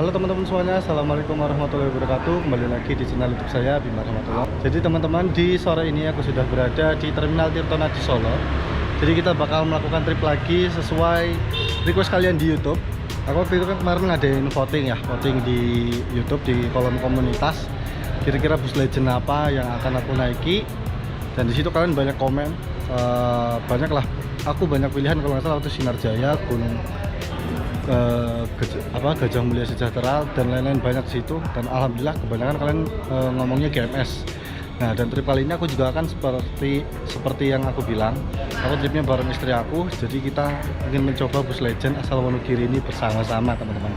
Halo teman-teman semuanya, Assalamualaikum warahmatullahi wabarakatuh. Kembali lagi di channel YouTube saya, Bima Rahmatullah. Jadi teman-teman, di sore ini aku sudah berada di Terminal Tirtonadi Solo. Jadi kita bakal melakukan trip lagi sesuai request kalian di YouTube. Aku waktu itu kan kemarin ngadain voting di YouTube di kolom komunitas. Kira-kira bus legend apa yang akan aku naiki. Dan di situ kalian banyak komen, banyak lah. Aku banyak pilihan, kalau nggak salah itu Sinarjaya, Gunung Gajah Mulia Sejahtera dan lain-lain banyak di situ. Dan alhamdulillah kebanyakan kalian ngomongnya GMS. Nah, dan trip kali ini aku juga akan seperti yang aku bilang, aku tripnya bareng istri aku. Jadi kita ingin mencoba bus legend asal Wonogiri ini bersama-sama teman-teman.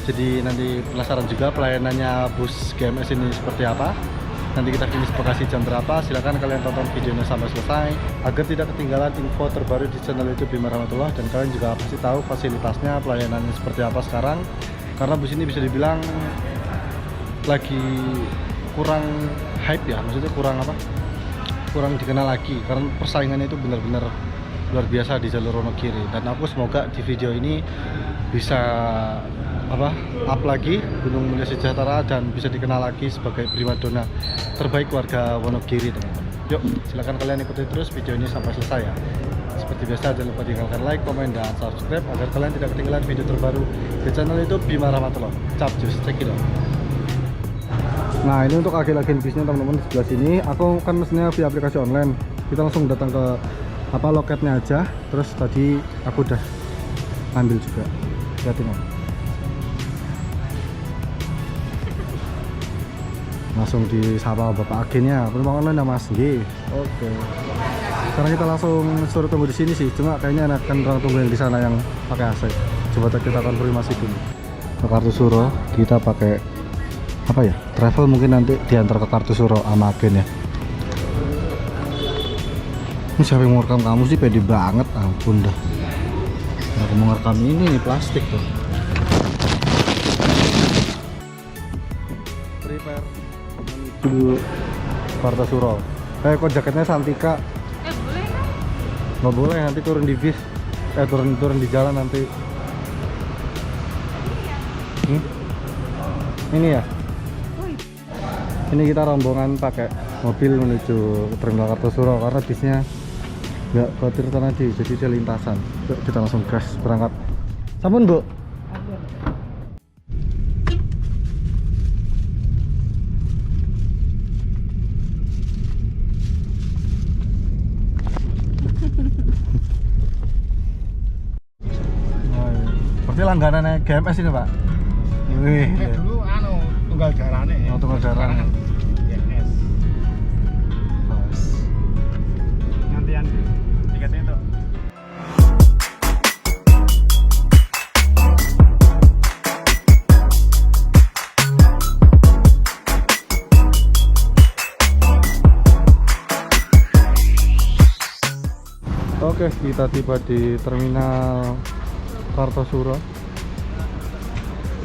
Jadi nanti penasaran juga pelayanannya bus GMS ini seperti apa. Nanti kita finish Bekasi jam berapa, silahkan kalian tonton videonya sampai selesai agar tidak ketinggalan info terbaru di channel YouTube Bima Rahmatullah. Dan kalian juga pasti tahu fasilitasnya, pelayanannya seperti apa sekarang, karena bus ini bisa dibilang lagi kurang hype ya, maksudnya kurang dikenal lagi, karena persaingannya itu benar-benar luar biasa di jalur Wonogiri. Dan aku semoga di video ini bisa up lagi Gunung Mulia Sejahtera dan bisa dikenal lagi sebagai primadona terbaik warga Wonogiri, teman-teman. Yuk, silakan kalian ikuti terus video ini sampai selesai ya. Seperti biasa, jangan lupa tinggalkan like, komen, dan subscribe agar kalian tidak ketinggalan video terbaru di channel YouTube Bima Rahmatullah. Capcus, check it out. Nah, ini untuk agen-agen bisnya teman-teman. Di sebelah sini aku kan mesennya via aplikasi online. Kita langsung datang ke loketnya aja. Terus tadi aku udah ambil juga. Lihatin ya. Langsung disapa bapak agennya, penumpang online ya mas. Oke. Sekarang kita langsung suruh tunggu di sini sih, cuma kayaknya enakan orang tunggu yang di sana yang pakai AC. Coba kita konfirmasi dulu. Ke Kartusuro kita pakai travel, mungkin nanti diantar ke Kartusuro sama agen ya. Ini siapa yang mau rekam kamu sih, pede banget, ampun dah. Aku mau ngerekam ini nih, plastik tuh. Prepare menuju Kartusuro. Kok jaketnya Santika? Boleh kan? Nggak boleh, nanti turun di bis. Turun di jalan nanti. Ini ya? Ini kita rombongan pakai mobil menuju Terminal Kartusuro karena bisnya nggak ke Tirtonadi, jadi dia lintasan. Yuk, kita langsung gas berangkat. Sampun, Bu? Berarti langganannya GMS ini, Pak? Wih, dulu tunggal jarane. Oh, tunggal jarane. GMS. Bos. Gantian tiketnya itu. Oke, kita tiba di Terminal Kartusuro.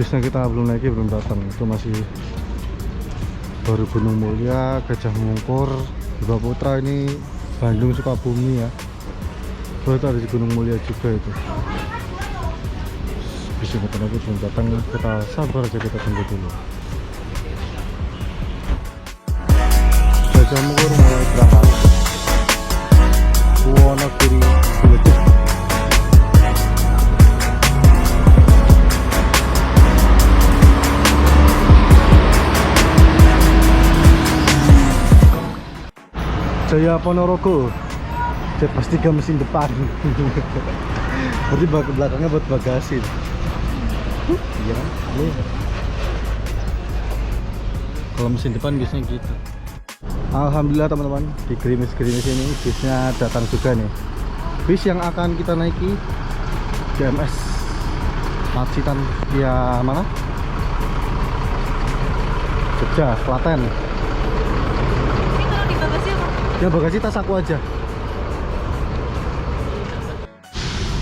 Bisnya kita belum datang, itu masih baru Gunung Mulia, Gajah Mungkur, Juga Putra, ini Bandung Sukabumi ya. Itu ada di Gunung Mulia juga itu. Bisnya kita belum datang, kita sabar aja, kita tunggu dulu. Gajah Mungkur mulai berangkat. Wonogiri Village. Jaya Ponorogo, pas 3 mesin depan. Berarti belakangnya buat bagasi. Iya, kalau mesin depan biasanya gitu. Alhamdulillah teman-teman, di gerimis-gerimis ini bisnya datang juga nih. Bis yang akan kita naiki GMS Pacitan via mana? Jogja, Klaten. Ini kalau di bagasi apa? Ya bagasi tas aku aja.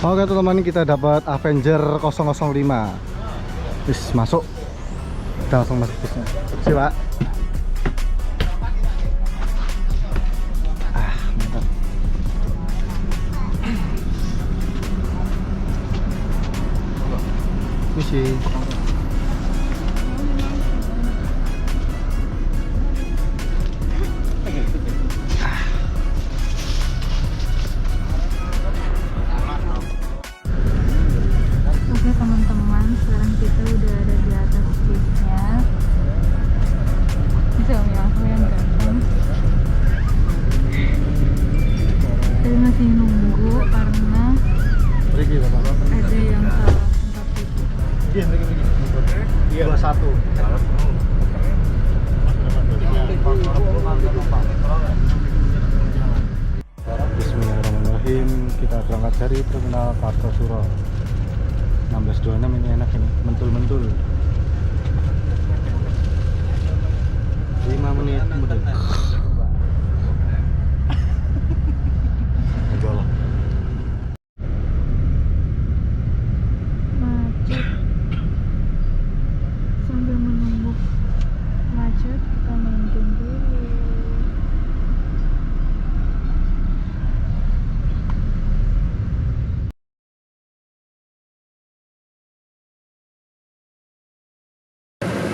Oke teman-teman, kita dapat Avenger 005. Bis masuk. Kita langsung masuk bisnya. Si Pak. Mantap. Misi. Iya, iya. 21. Bismillahirrahmanirrahim. Kita berangkat dari Terminal Kartosuro. 16.26 ini enak ini, mentul-mentul. 5 menit kemudian. Enggak lah. Macet. Sambil menunggu macet, kita main game dulu.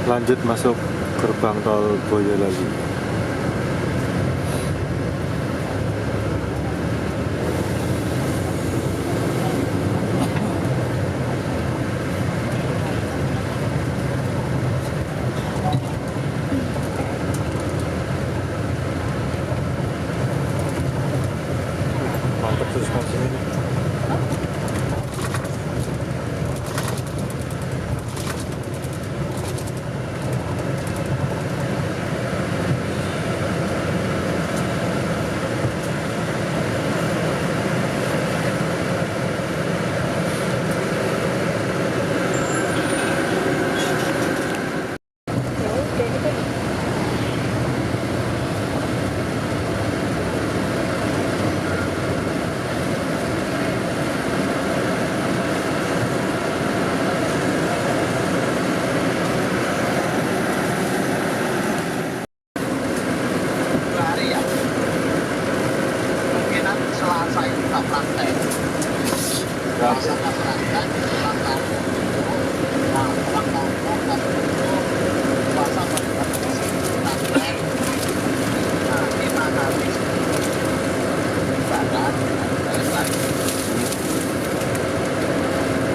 Lanjut masuk gerbang tol Boyolali. Mantap tuh suspensi ini.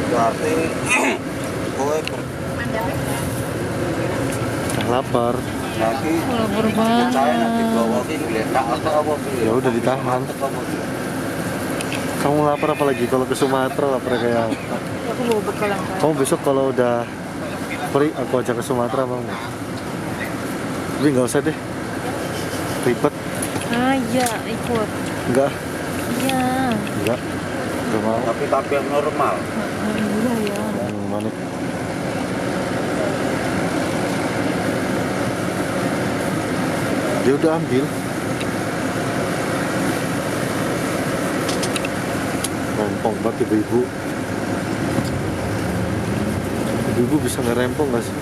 Berarti kowe Lapar. lagi Lapar banget. saya nanti bawa ki geletak atau apa sih? Ya udah ditahan. Kamu lapar apalagi kalau ke Sumatera lapar kayak. Aku bawa bekal yang banyak. Kamu besok kalau udah free aku ajak ke Sumatera mau nggak? Tapi nggak usah deh. Ribet. Ah iya, ikut. Enggak. Iya. Enggak. Enggak mau. Tapi yang normal. Alhamdulillah ya. Mana? Dia udah ambil. Rempong banget ibu-ibu. Ibu-ibu bisa ngerempong nggak sih?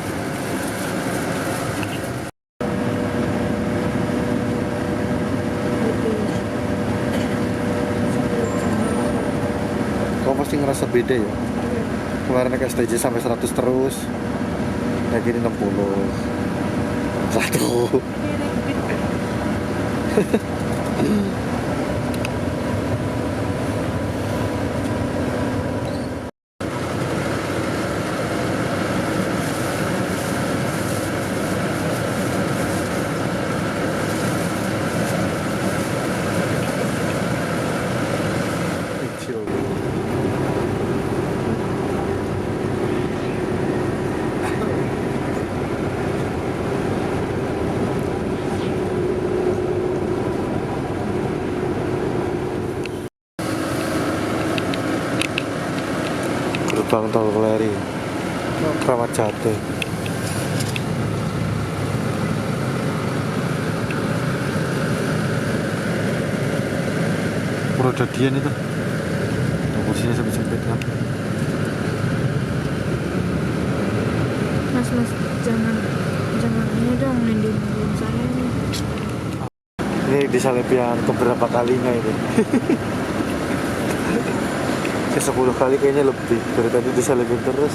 Kau pasti ngerasa beda ya? Kemarin naik STJ sampai 100 terus. Kayak gini 60. Satu. Kecil. Gerbang tol Keleri, Kramat Jati. Prodadian itu, kursinya sempit-sempit kan? Mas, jangan ini dong nindin saya nih. Ini disalepian keberapa kalinya ini? Ke 10 kali kayaknya lebih dari tadi disalipin terus.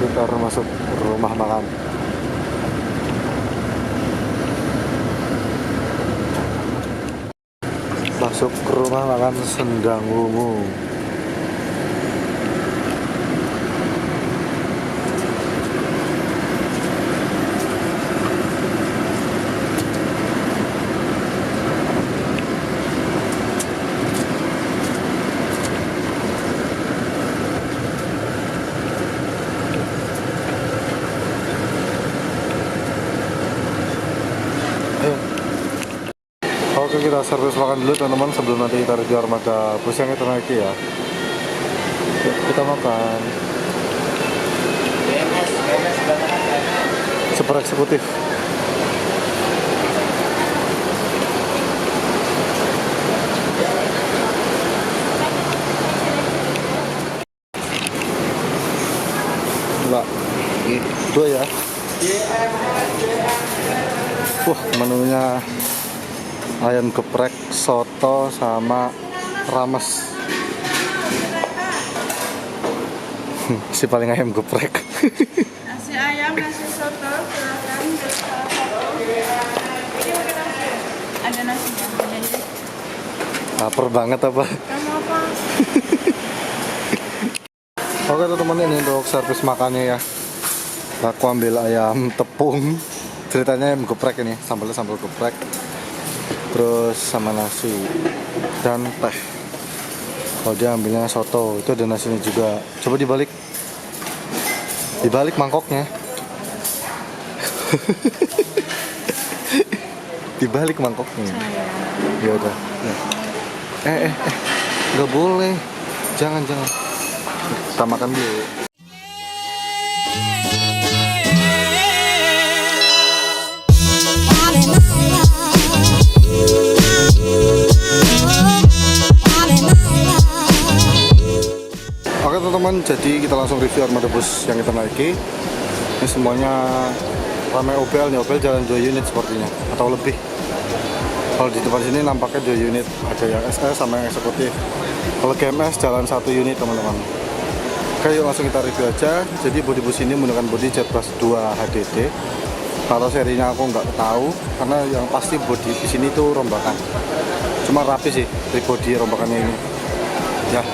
Kita masuk rumah makan. Masuk ke rumah makan Sendang Wungu. Oke, kita servis makan dulu teman-teman sebelum nanti kita review armada bus yang kita naiki ya. Yuk, kita makan. Super eksekutif. Enggak. Dua ya. Wah, menunya ayam geprek, soto, sama rames. Si paling ayam geprek. Nasi ayam, nasi soto, silakan. Ini pakai nasi. Ada nasinya. Jadi, Lapar banget apa? kamu apa? Oke teman-teman, ini untuk servis makannya ya. Aku ambil ayam tepung. Ceritanya ayam geprek ini, sambalnya sambal geprek. Terus sama nasi dan teh. Kalau dia ambilnya soto, itu ada nasinya juga. Coba dibalik. Dibalik mangkoknya. Dibalik mangkoknya. Ya udah. Nggak boleh. Jangan. Kita makan dulu. Oke teman-teman, jadi kita langsung review armada bus yang kita naiki. Ini semuanya ramai OPL nih, OPL jalan 2 unit sepertinya, atau lebih. Kalau di depan sini nampaknya 2 unit, ada yang SS sama yang eksekutif. Kalau GMS jalan 1 unit teman-teman. Oke, yuk langsung kita review aja. Jadi bodi bus ini menggunakan bodi Jetbus 2 HDD. Kalau serinya aku nggak tahu, karena yang pasti bodi di sini tuh rombakan. Cuma rapi sih, dari bodi rombakannya ini. Ya.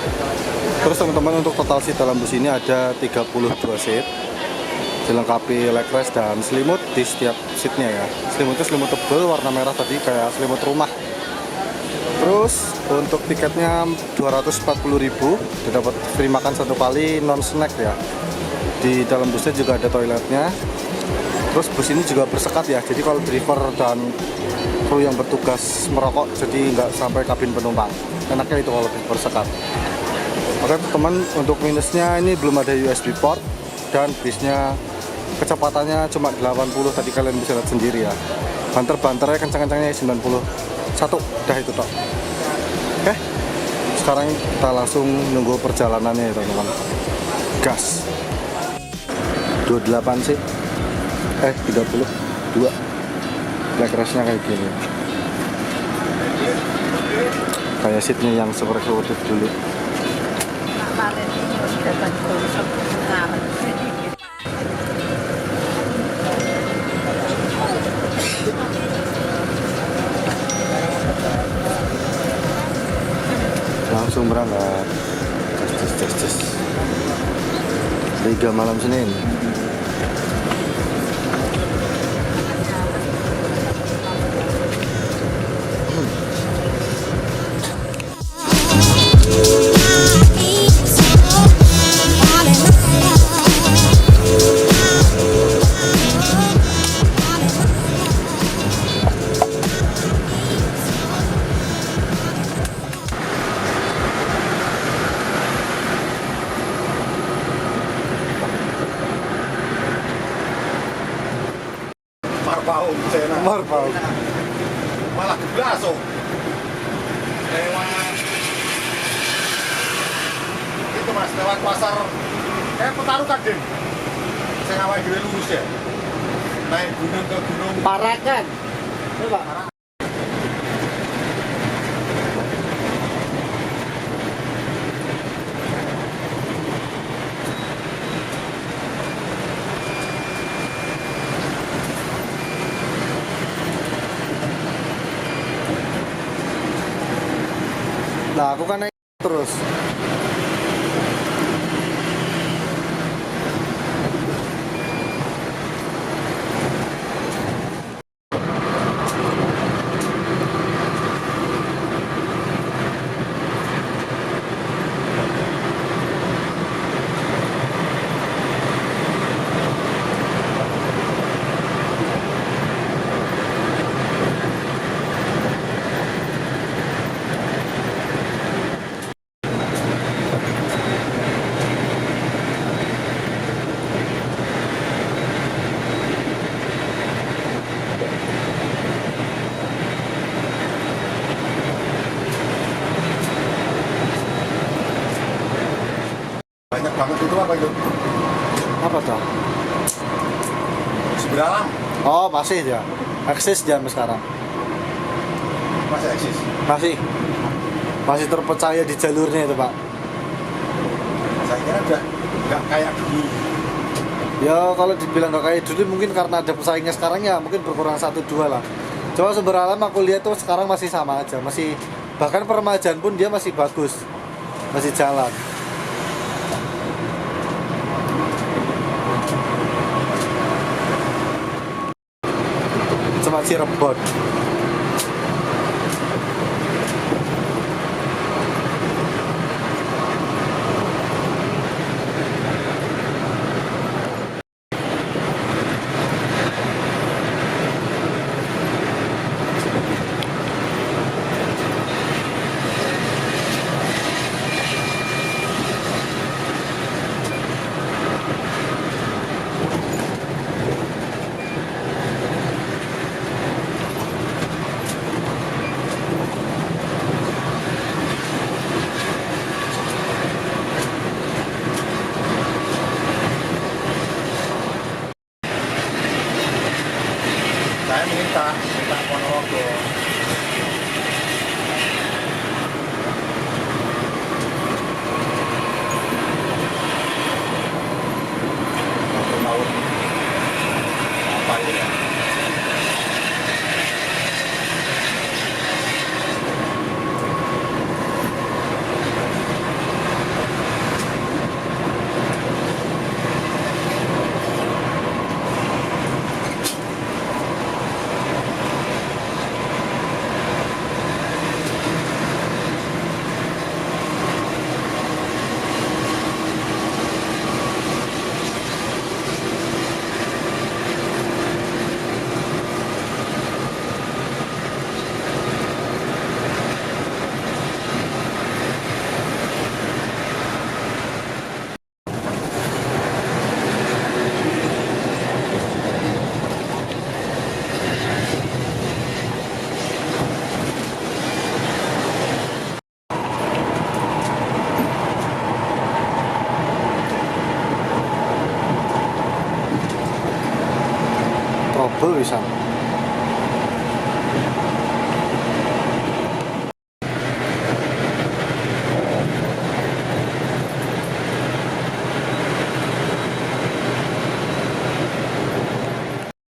Terus teman-teman, untuk total seat dalam bus ini ada 32 seat. Dilengkapi leg rest dan selimut di setiap seatnya ya. Selimutnya selimut tebal warna merah tadi, kayak selimut rumah. Terus untuk tiketnya 240.000, dapat free makan 1 kali, non snack ya. Di dalam busnya juga ada toiletnya. Terus bus ini juga bersekat ya, jadi kalau driver dan kru yang bertugas merokok, jadi nggak sampai kabin penumpang. Enaknya itu kalau bersekat. Oke teman, untuk minusnya ini belum ada USB port dan bisnya kecepatannya cuma 80, tadi kalian bisa lihat sendiri ya. Banter-banternya kencang-kencangnya 91, udah itu toh. Oke, sekarang kita langsung nunggu perjalanannya ya teman-teman. Gas 28 sih 32 leg restnya kayak gini, kayak seatnya yang super eksekutif dulu. Langsung berangkat. Tes. 3 malam Senin. Marpau. Malah geblaso. Lewat itu mas, lewat pasar kayak Petaru Kadin. Saya ngawai dhewe lurus ya. Naik gunung ke gunung Parakan. Coba. Nah, aku kan naik terus. banyak banget itu apa itu? Apa tuh? Sumber alam Oh masih ya, eksis jam sekarang. masih eksis. Masih terpercaya di jalurnya itu Pak. Saya kira udah nggak kayak dulu. Ya kalau dibilang nggak kayak dulu mungkin karena ada pesaingnya sekarang ya mungkin berkurang 1-2 lah. Coba Sumber Alam aku lihat tuh sekarang masih sama aja, masih bahkan peremajaan pun dia masih bagus, masih jalan. Cuma Cirebon. Saya minta Ponorogo. Satu tahun apa ya? Trouble bisa.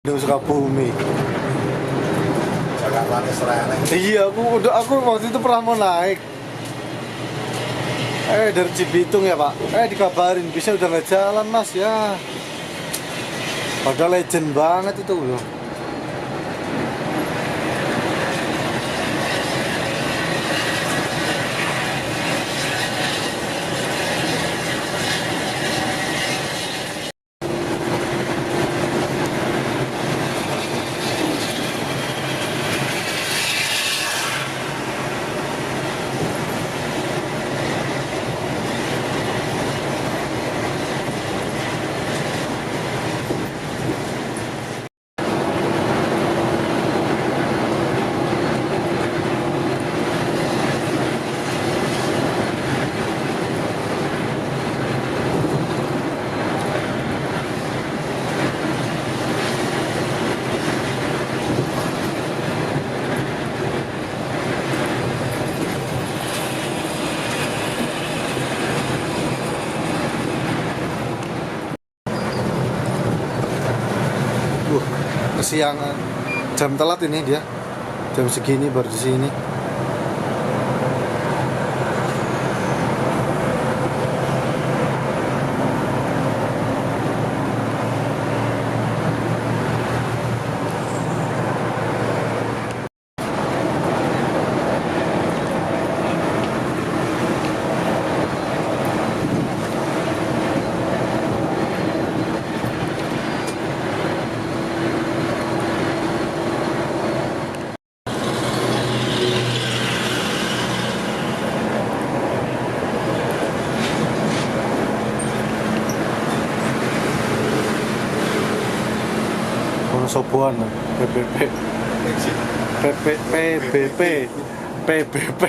Gunung Sukabumi. Jakarta Serena. Iya, aku waktu itu pernah mau naik. Dari Cibitung ya Pak. Dikabarin bisa udah nggak jalan Mas ya. Padahal legend banget itu loh. Kesiangan, jam telat ini dia, jam segini baru di sini. Wonosoboan, PBB, PBB.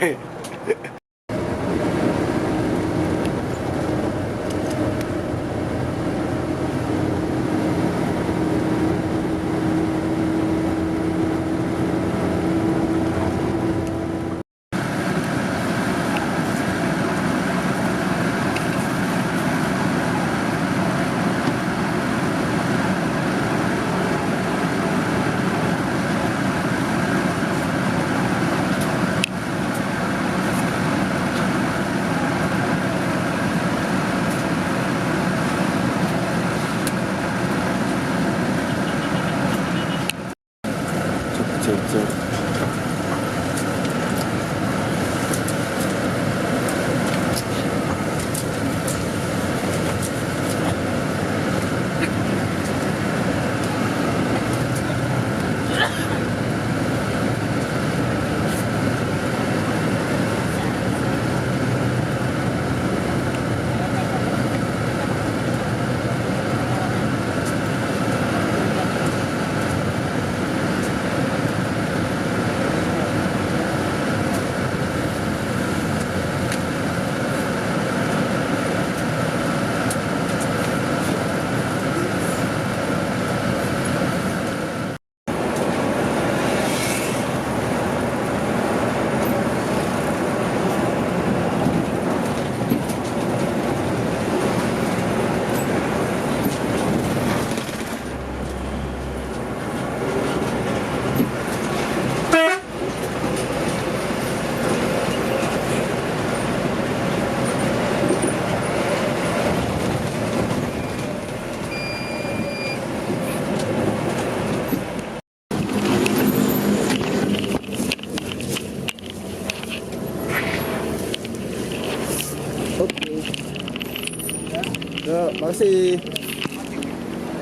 Makasih.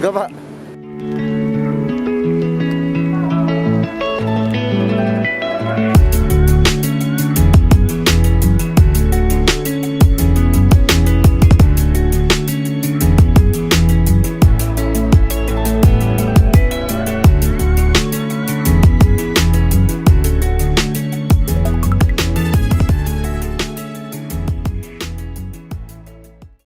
Enggak, Pak.